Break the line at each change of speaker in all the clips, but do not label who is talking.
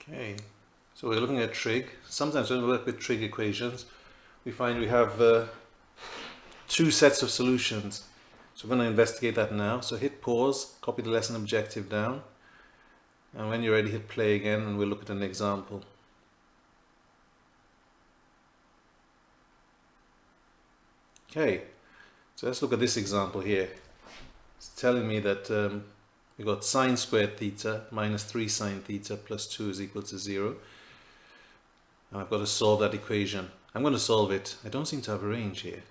Okay, so we're looking at trig. Sometimes when we work with trig equations, we find we have two sets of solutions. So we're going to investigate that now. So hit pause, copy the lesson objective down, and when you're ready, hit play again, and we'll look at an example. Okay, so let's look at this example here. It's telling me that we got sine squared theta minus 3 sine theta plus 2 is equal to 0. And I've got to solve that equation. I'm going to solve it. I don't seem to have a range here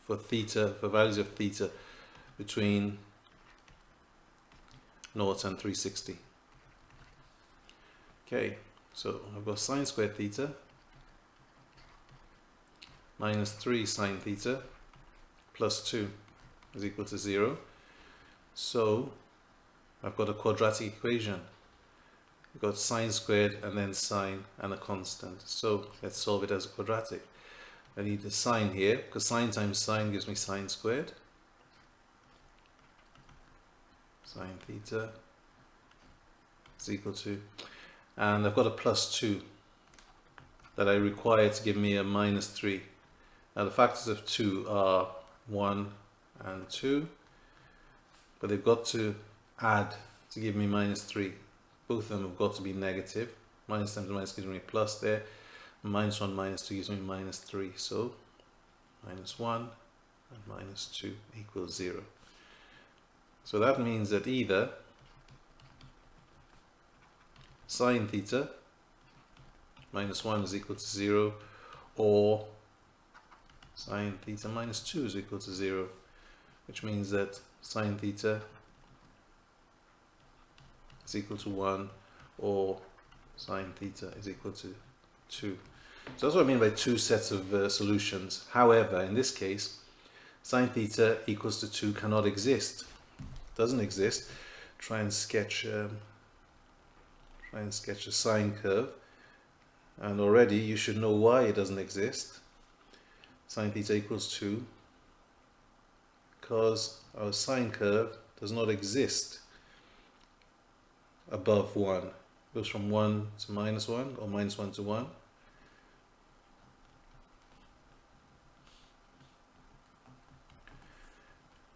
for theta, for values of theta between 0 and 360. Okay, so I've got sine squared theta minus 3 sine theta plus 2 is equal to 0. So I've got a quadratic equation. We've got sine squared and then sine and a constant. So let's solve it as a quadratic. I need a sine here because sine times sine gives me sine squared. Sine theta is equal to, and I've got a plus 2 that I require to give me a minus 3. Now the factors of 2 are 1 and 2, but they've got to add to give me minus 3. Both of them have got to be negative. Minus times minus gives me a plus there. Minus 1 minus 2 gives me minus 3. So minus 1 and minus 2 equals 0. So that means that either sine theta minus 1 is equal to 0 or sine theta minus 2 is equal to 0, which means that sine theta is equal to 1 or sine theta is equal to 2. So that's what I mean by two sets of solutions. However, in this case, sine theta equals to 2 cannot exist. Doesn't exist. Try and sketch a sine curve, and already you should know why it doesn't exist. Sine theta equals 2 because our sine curve does not exist above 1. It goes from 1 to minus 1 or minus 1 to 1.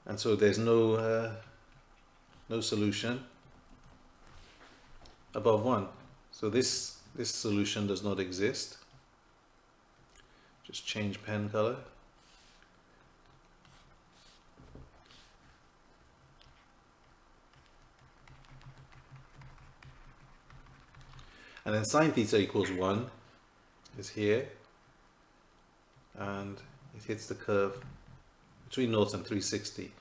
And so there's no solution above 1. So this solution does not exist. Just change pen color. And then sine theta equals 1 is here, and it hits the curve between 0 and 360.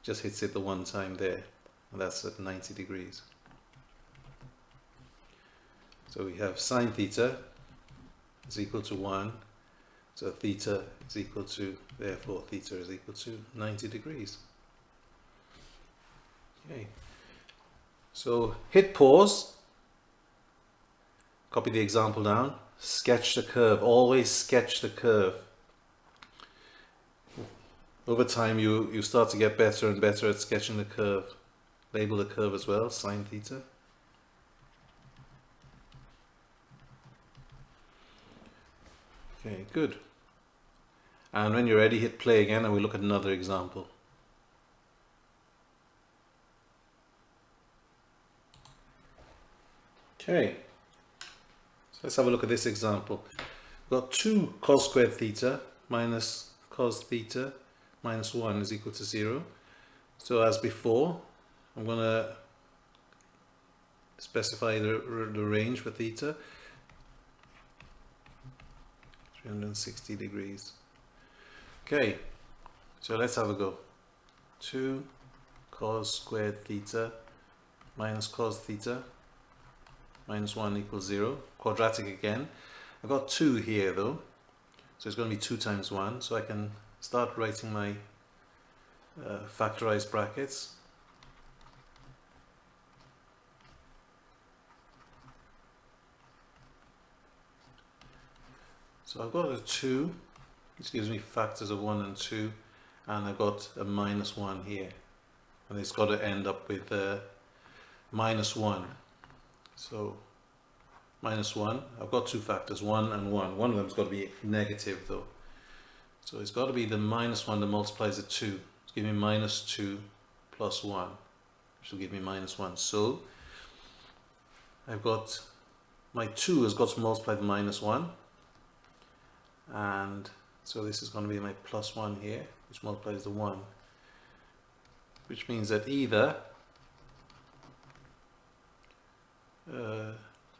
Just hits it the one time there, and that's at 90 degrees. So we have sine theta is equal to 1, so theta is equal to, therefore theta is equal to 90 degrees. Okay, so hit pause, copy the example down, sketch the curve, always sketch the curve. Over time you start to get better and better at sketching the curve. Label the curve as well, sine theta. Okay, good. And when you're ready, hit play again and we'll look at another example. Okay, so let's have a look at this example. We've got 2 cos squared theta minus cos theta minus 1 is equal to 0. So as before, I'm going to specify the range for theta, 360 degrees. Okay, so let's have a go. 2 cos squared theta minus cos theta minus 1 equals 0. Quadratic again. I've got 2 here though, so it's going to be 2 times 1, so I can start writing my factorized brackets. So I've got a 2, which gives me factors of 1 and 2, and I've got a minus 1 here, and it's got to end up with minus 1. So minus 1. I've got two factors, 1 and 1. One of them's got to be negative though. So it's got to be the minus 1 that multiplies the 2. It's giving me minus 2 plus 1, which will give me minus 1. So I've got my 2 has got to multiply the minus 1. And so this is going to be my plus 1 here, which multiplies the 1. Which means that either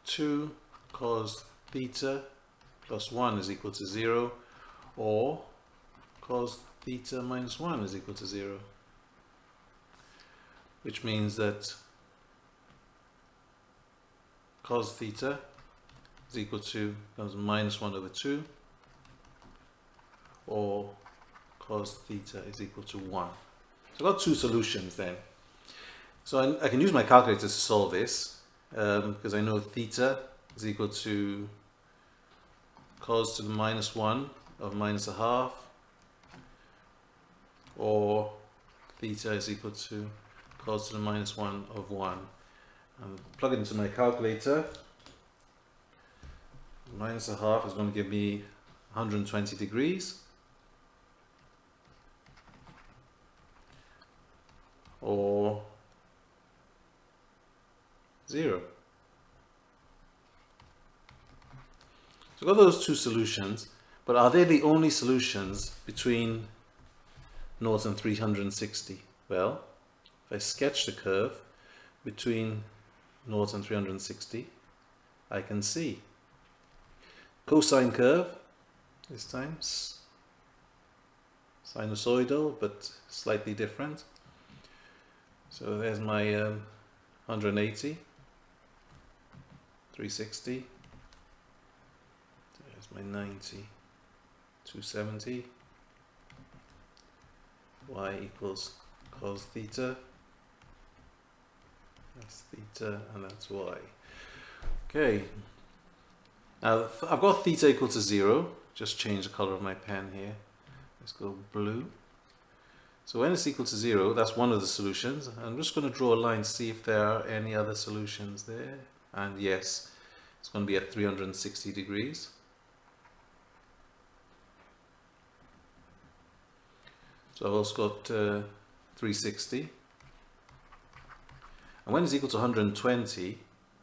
2 cos theta plus 1 is equal to 0, or cos theta minus 1 is equal to 0. Which means that cos theta is equal to becomes minus 1 over 2, or cos theta is equal to 1. So I've got two solutions then. So I can use my calculator to solve this, because I know theta is equal to cos to the minus 1 of minus a half, or theta is equal to cos to the minus 1 of 1. And plug it into my calculator. Minus a half is going to give me 120 degrees, or 0. So I've got those two solutions, but are they the only solutions between 0 and 360? Well, if I sketch the curve between 0 and 360, I can see cosine curve, this time sinusoidal but slightly different. So there's my 180, 360, there's my 90, 270, y equals cos theta, that's theta and that's y. Okay, now I've got theta equal to 0, just change the color of my pen here, let's go blue. So when it's equal to 0, that's one of the solutions. I'm just going to draw a line to see if there are any other solutions there. And yes, it's going to be at 360 degrees. So I've also got 360. And when it's equal to 120,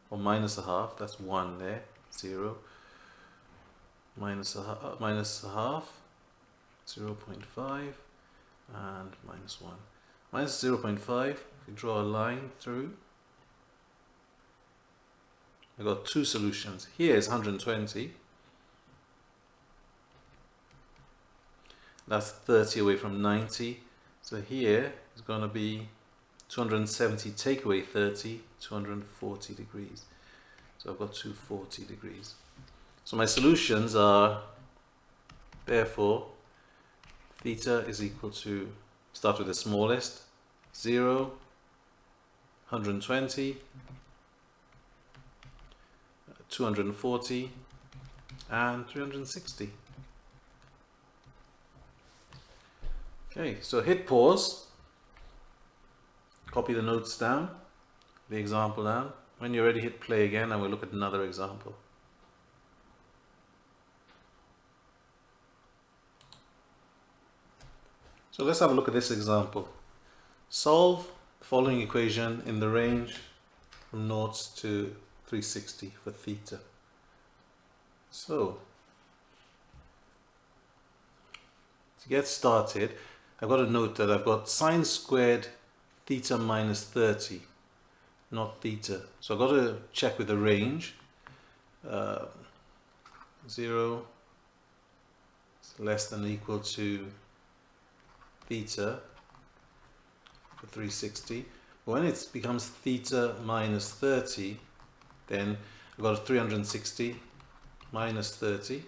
or minus a half, that's 1 there, 0. Minus a half, 0.5. and minus 1. Minus 0.5, if we draw a line through, I've got two solutions. Here is 120. That's 30 away from 90. So here is going to be 270 take away 30, 240 degrees. So I've got 240 degrees. So my solutions are, therefore, theta is equal to, start with the smallest, 0, 120, 240, and 360. Okay, so hit pause, copy the notes down, the example down. When you're ready, hit play again and we'll look at another example. So let's have a look at this example. Solve the following equation in the range from 0 to 360 for theta. So, to get started, I've got to note that I've got sine squared theta minus 30, not theta. So I've got to check with the range. 0 is less than or equal to theta for 360. When it becomes theta minus 30, then I've got 360 minus 30,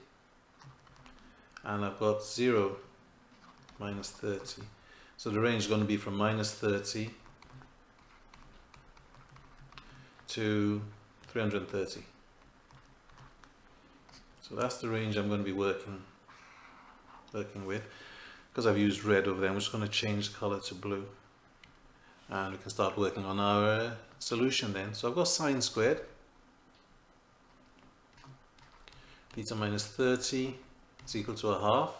and I've got 0 minus 30. So the range is going to be from minus 30 to 330. So that's the range I'm going to be working with. Because I've used red over there, I'm just going to change the color to blue. And we can start working on our solution then. So I've got sine squared theta minus 30 is equal to a half.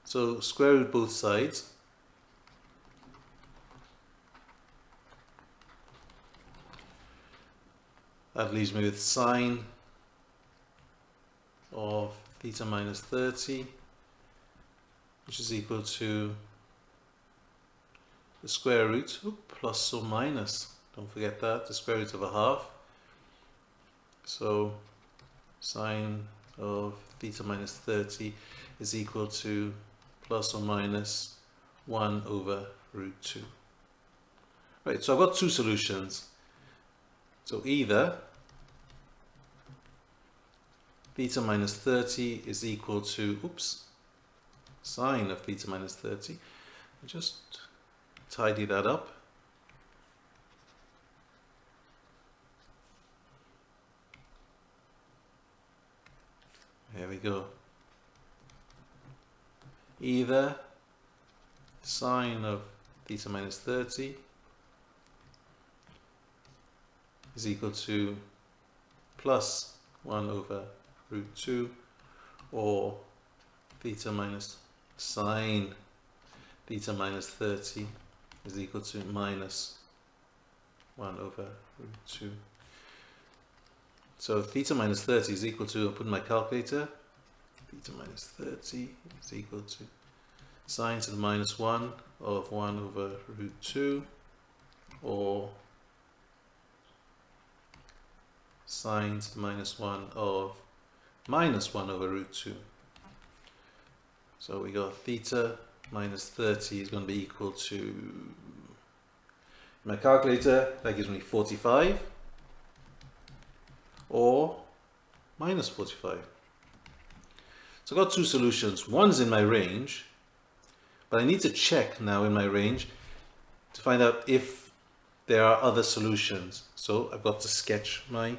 So square root both sides. That leaves me with sine of theta minus 30, which is equal to the square root, plus or minus, don't forget that, the square root of a half. So sine of theta minus 30 is equal to plus or minus 1 over root 2. Right, so I've got two solutions. So either theta minus 30 is equal to, sine of theta minus 30. I just tidy that up. There we go. Either sine of theta minus 30 is equal to plus 1 over root 2, or theta minus sine theta minus 30 is equal to minus 1 over root 2. So theta minus 30 is equal to, I'll put in my calculator, theta minus 30 is equal to sine to the minus 1 of 1 over root 2, or sine to the minus 1 of minus 1 over root 2. So we got theta minus 30 is going to be equal to, my calculator, that gives me 45, or minus 45. So I've got two solutions. One's in my range, but I need to check now in my range to find out if there are other solutions. So I've got to sketch my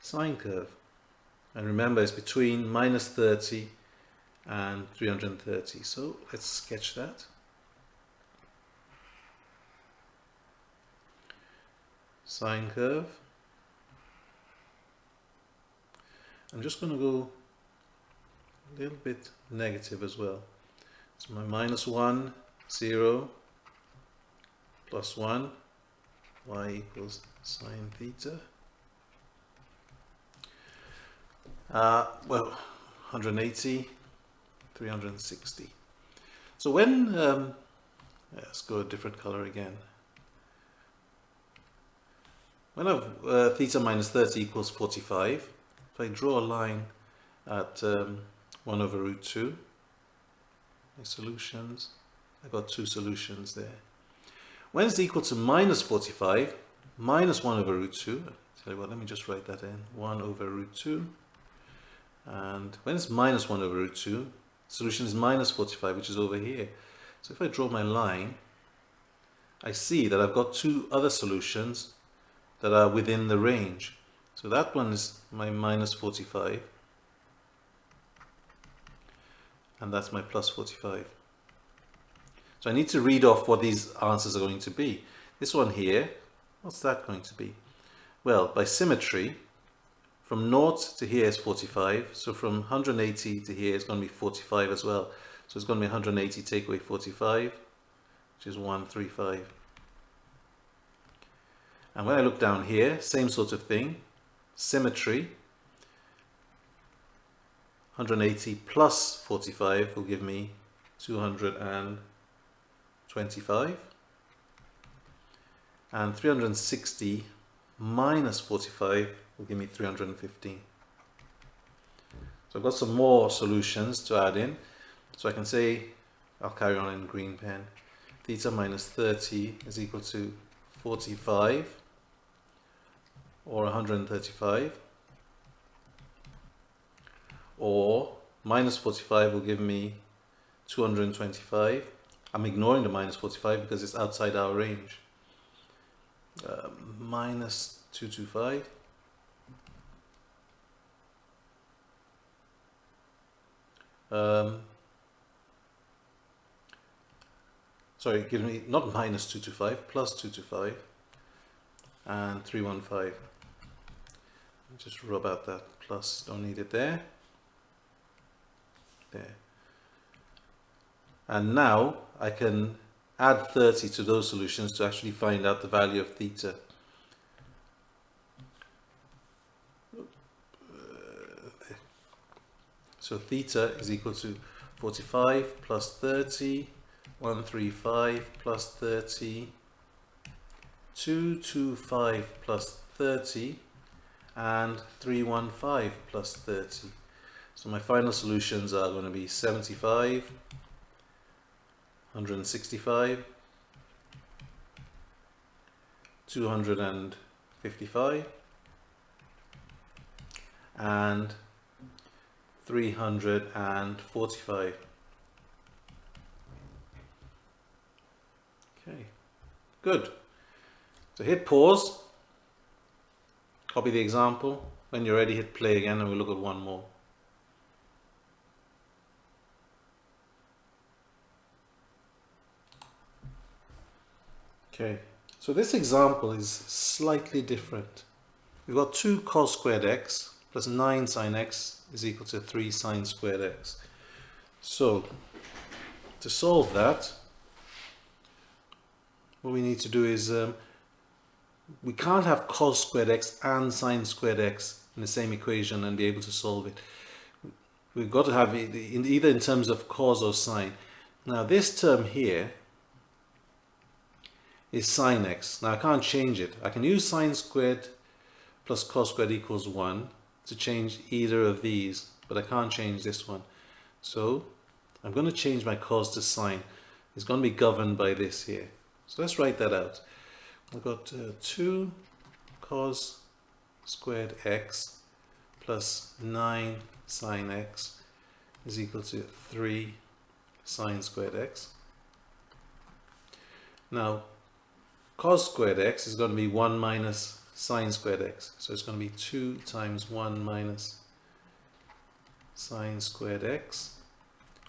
sine curve. And remember, it's between minus 30 and 330. So let's sketch that. Sine curve. I'm just going to go a little bit negative as well. So my minus 1, 0, plus 1, y equals sine theta. Well, 180, 360. So when, let's go a different color again. When I've theta minus 30 equals 45, if I draw a line at 1 over root 2, my solutions, I've got two solutions there. When it's equal to minus 45, minus 1 over root 2, tell you what, let me just write that in, 1 over root 2. And when it's minus 1 over root 2, solution is minus 45, which is over here. So if I draw my line, I see that I've got two other solutions that are within the range. So that one is my minus 45, and that's my plus 45. So I need to read off what these answers are going to be. This one here, what's that going to be? Well, by symmetry, from 0 to here is 45, so from 180 to here is going to be 45 as well. So it's going to be 180 take away 45, which is 135. And when I look down here, same sort of thing, symmetry, 180 plus 45 will give me 225, and 360 minus 45 will give me 315. So I've got some more solutions to add in. So I can say, I'll carry on in green pen, theta minus 30 is equal to 45, or 135, or minus 45 will give me 225. I'm ignoring the minus 45 because it's outside our range. Minus 225. Sorry, give me not minus 225, plus 225, and 315. Just rub out that plus, don't need it there. There. And now I can add 30 to those solutions to actually find out the value of theta. So theta is equal to 45 plus 30, 135 plus 30, 225 plus 30, and 315 plus 30. So my final solutions are going to be 75, 165, 255, and 345. Okay, good. So hit pause, copy the example. When you're ready, hit play again and we'll look at one more. Okay, so this example is slightly different. We've got 2 cos squared x plus 9 sine x is equal to 3 sine squared x. So to solve that, what we need to do is we can't have cos squared x and sine squared x in the same equation and be able to solve it. We've got to have it either in terms of cos or sine. Now this term here is sine x. Now I can't change it. I can use sine squared plus cos squared equals 1 to change either of these, but I can't change this one. So I'm going to change my cos to sine. It's going to be governed by this here. So let's write that out. I've got 2 cos squared x plus 9 sine x is equal to 3 sine squared x. Now cos squared x is going to be 1 minus sine squared x. So it's going to be 2 times 1 minus sine squared x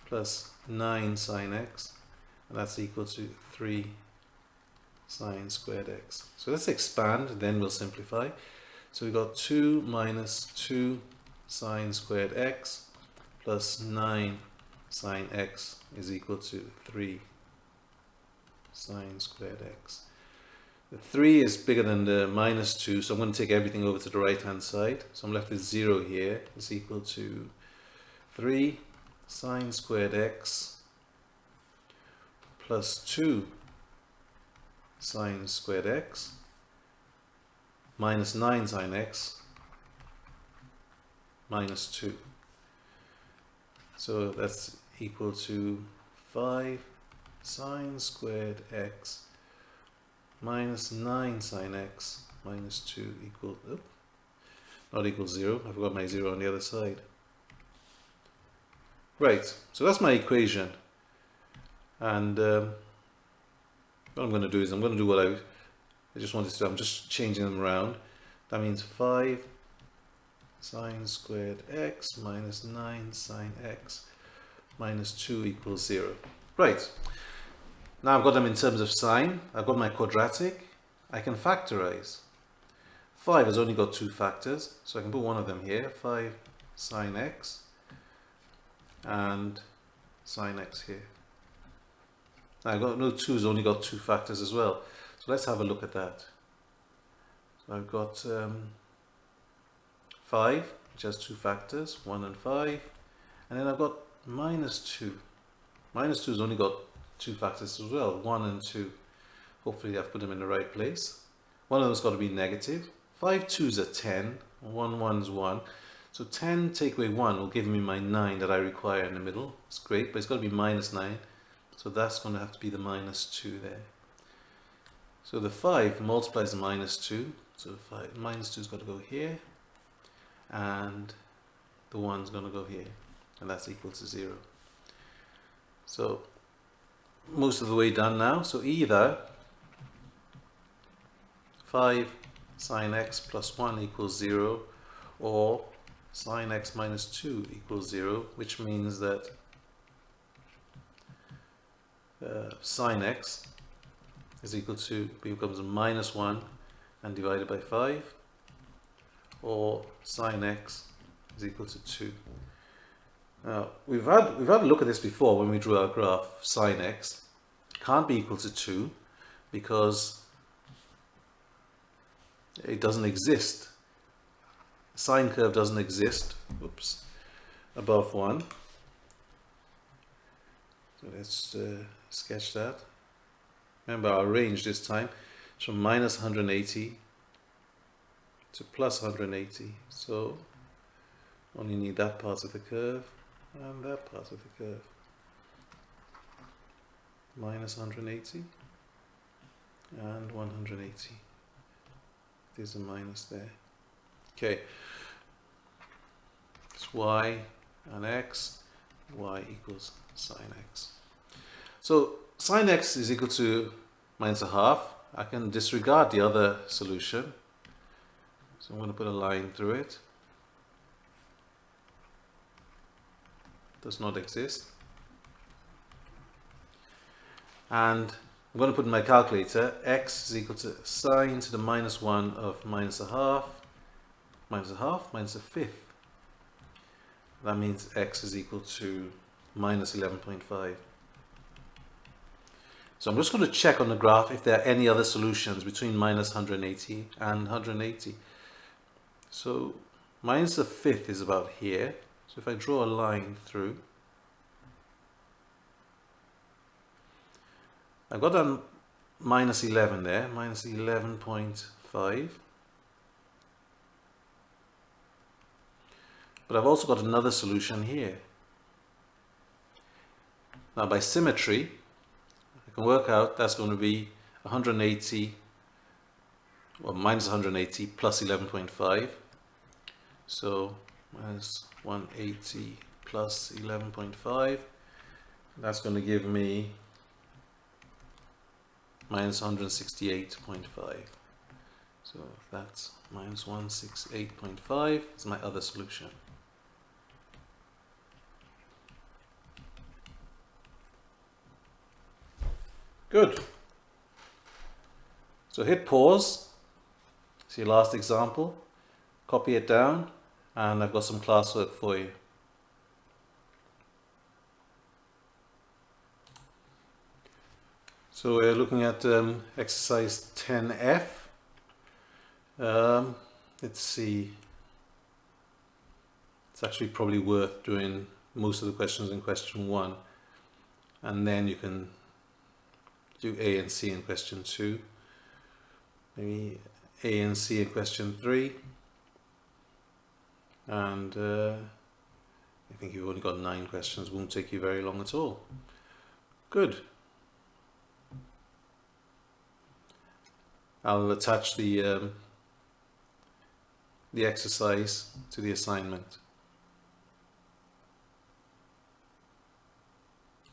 plus 9 sine x, and that's equal to 3 sine squared x. So let's expand, then we'll simplify. So we've got 2 minus 2 sine squared x plus 9 sine x is equal to 3 sine squared x. The 3 is bigger than the minus 2, so I'm going to take everything over to the right hand side. So I'm left with 0 here is equal to 3 sine squared x plus 2 sine squared x minus 9 sine x minus 2. So that's equal to 5 sine squared x minus 9 sine x minus 2 equal, not equal 0. I forgot my 0 on the other side. Right, so that's my equation. And what I'm going to do is I'm going to do what I just wanted to do. I'm just changing them around. That means 5 sine squared x minus 9 sine x minus 2 equals 0. Right. Now I've got them in terms of sine. I've got my quadratic. I can factorize. 5 has only got 2 factors, so I can put one of them here. 5 sine x and sine x here. Now I've got no 2's only got 2 factors as well. So let's have a look at that. So I've got 5, which has 2 factors, 1 and 5. And then I've got minus 2. Minus 2's only got 2 factors as well, 1 and 2. Hopefully I've put them in the right place. One of them's got to be negative. 5 2's are 10, 1 1's 1. So 10 take away 1 will give me my 9 that I require in the middle. It's great, but it's got to be minus 9. So that's going to have to be the minus 2 there. So the 5 multiplies the minus 2. So minus 2's got to go here. And the 1's going to go here. And that's equal to 0. So most of the way done now. So either 5 sine x plus 1 equals 0 or sine x minus 2 equals 0, which means that sine x is equal to, becomes minus 1 and divided by 5, or sine x is equal to 2. Now, we've had a look at this before when we drew our graph. Sine x can't be equal to 2 because it doesn't exist. Sine curve doesn't exist, oops, above 1. So let's sketch that. Remember our range this time is from minus 180 to plus 180. So only need that part of the curve and that part of the curve. Minus 180 and 180. There's a minus there. Okay. It's y and x. Y equals sine x. So sine x is equal to minus a half. I can disregard the other solution. So I'm going to put a line through it. Does not exist. And I'm going to put in my calculator, x is equal to sine to the minus 1 of minus a half, minus a fifth. That means x is equal to minus 11.5. So I'm just going to check on the graph if there are any other solutions between minus 180 and 180. So minus a fifth is about here. So if I draw a line through, I've got a minus 11 there, minus 11.5. But I've also got another solution here. Now by symmetry, I can work out that's going to be 180, well, minus 180 plus 11.5. So minus 180 plus 11.5. That's going to give me minus 168.5. So that's minus 168.5 is my other solution. Good. So hit pause. See your last example. Copy it down, and I've got some classwork for you. So we're looking at exercise 10F. Let's see. It's actually probably worth doing most of the questions in question 1, and then you can do A and C in question 2, maybe A and C in question 3, and I think you've only got 9 questions, won't take you very long at all. Good. I'll attach the exercise to the assignment.